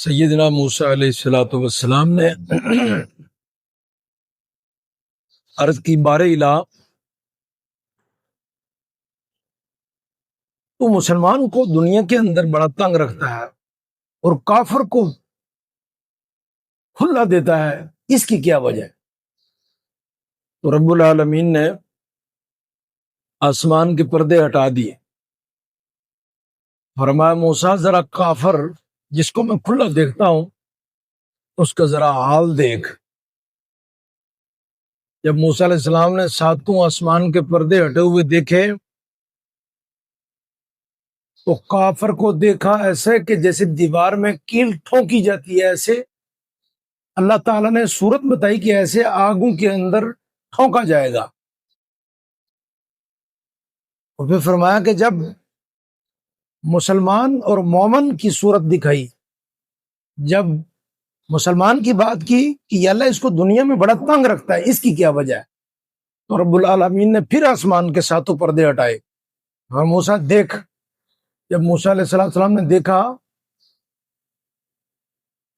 سیدنا موسیٰ علیہ الصلوۃ والسلام نے عرض کی بار الہ تو مسلمان کو دنیا کے اندر بڑا تنگ رکھتا ہے اور کافر کو کھلا دیتا ہے، اس کی کیا وجہ ہے؟ تو رب العالمین نے آسمان کے پردے ہٹا دیے، فرمایا موسیٰ ذرا کافر جس کو میں کھلا دیکھتا ہوں اس کا ذرا حال دیکھ۔ جب موسیٰ علیہ السلام نے ساتوں آسمان کے پردے ہٹے ہوئے دیکھے تو کافر کو دیکھا ایسے کہ جیسے دیوار میں کیل ٹھونکی جاتی ہے، ایسے اللہ تعالیٰ نے صورت بتائی کہ ایسے آگوں کے اندر ٹھونکا جائے گا۔ اور پھر فرمایا کہ جب مسلمان اور مومن کی صورت دکھائی، جب مسلمان کی بات کی کہ یا اللہ اس کو دنیا میں بڑا تنگ رکھتا ہے، اس کی کیا وجہ ہے، تو رب العالمین نے پھر آسمان کے ساتوں پردے ہٹائے اور موسیٰ دیکھ۔ جب موسیٰ علیہ السلام نے دیکھا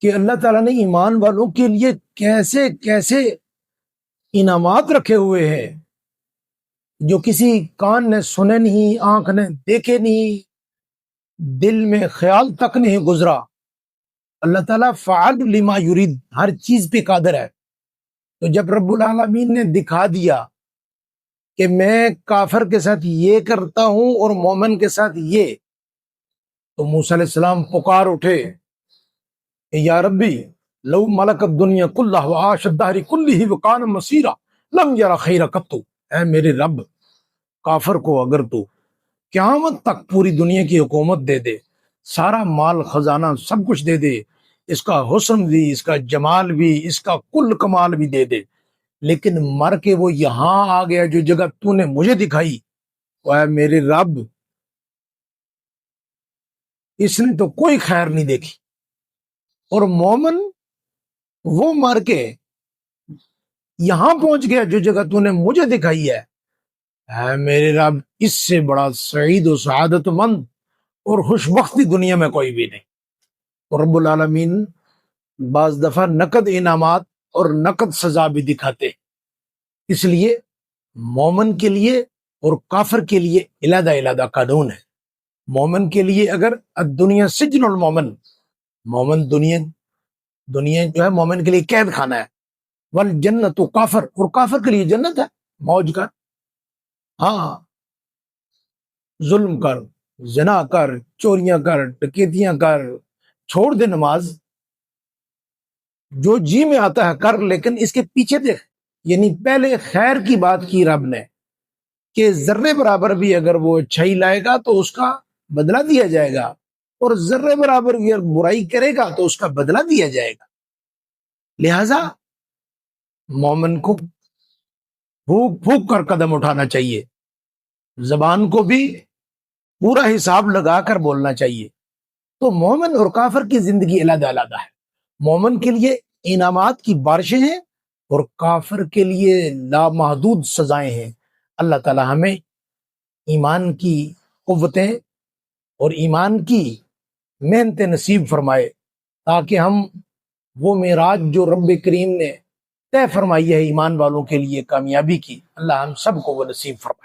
کہ اللہ تعالیٰ نے ایمان والوں کے لیے کیسے کیسے انعامات رکھے ہوئے ہیں جو کسی کان نے سنے نہیں، آنکھ نے دیکھے نہیں، دل میں خیال تک نہیں گزرا۔ اللہ تعالیٰ فعال لما یرید، ہر چیز پہ قادر ہے۔ تو جب رب العالمین نے دکھا دیا کہ میں کافر کے ساتھ یہ کرتا ہوں اور مومن کے ساتھ یہ، تو موسیٰ علیہ السلام پکار اٹھے کہ یا ربی لو ملک الدنیا کلہ وعاش الدہر کلہ وکان مسیرا لم یر خیر قط، اے میرے رب کافر کو اگر تو قیامت تک پوری دنیا کی حکومت دے دے، سارا مال خزانہ سب کچھ دے دے، اس کا حسن بھی، اس کا جمال بھی، اس کا کل کمال بھی دے دے، لیکن مر کے وہ یہاں آ گیا جو جگہ تو نے مجھے دکھائی، اے میرے رب اس نے تو کوئی خیر نہیں دیکھی۔ اور مومن وہ مر کے یہاں پہنچ گیا جو جگہ تو نے مجھے دکھائی ہے، اے میرے رب اس سے بڑا سعید و سعادت مند اور خوش بختی دنیا میں کوئی بھی نہیں۔ اور رب العالمین بعض دفعہ نقد انعامات اور نقد سزا بھی دکھاتے، اس لیے مومن کے لیے اور کافر کے لیے علیحدہ علیحدہ قانون ہے۔ مومن کے لیے اگر الدنیا سجن المومن، مومن دنیا جو ہے مومن کے لیے قید خانہ ہے، والجنت کافر، اور کافر کے لیے جنت ہے، موج کر، ہاں ظلم کر، زنا کر، چوریاں کر، ڈکیتیاں کر، چھوڑ دے نماز، جو جی میں آتا ہے کر، لیکن اس کے پیچھے دیکھ، یعنی پہلے خیر کی بات کی رب نے کہ ذرے برابر بھی اگر وہ اچھائی لائے گا تو اس کا بدلہ دیا جائے گا، اور ذرے برابر بھی اگر برائی کرے گا تو اس کا بدلہ دیا جائے گا۔ لہذا مومن کو پھونک پھونک کر قدم اٹھانا چاہیے، زبان کو بھی پورا حساب لگا کر بولنا چاہیے۔ تو مومن اور کافر کی زندگی علیحدہ علیحدہ ہے، مومن کے لیے انعامات کی بارشیں ہیں اور کافر کے لیے لامحدود سزائیں ہیں۔ اللہ تعالی ہمیں ایمان کی قوتیں اور ایمان کی محنتیں نصیب فرمائے تاکہ ہم وہ معراج جو رب کریم نے طے فرمائی ہے ایمان والوں کے لیے کامیابی کی، اللہ ہم سب کو وہ نصیب فرمائے۔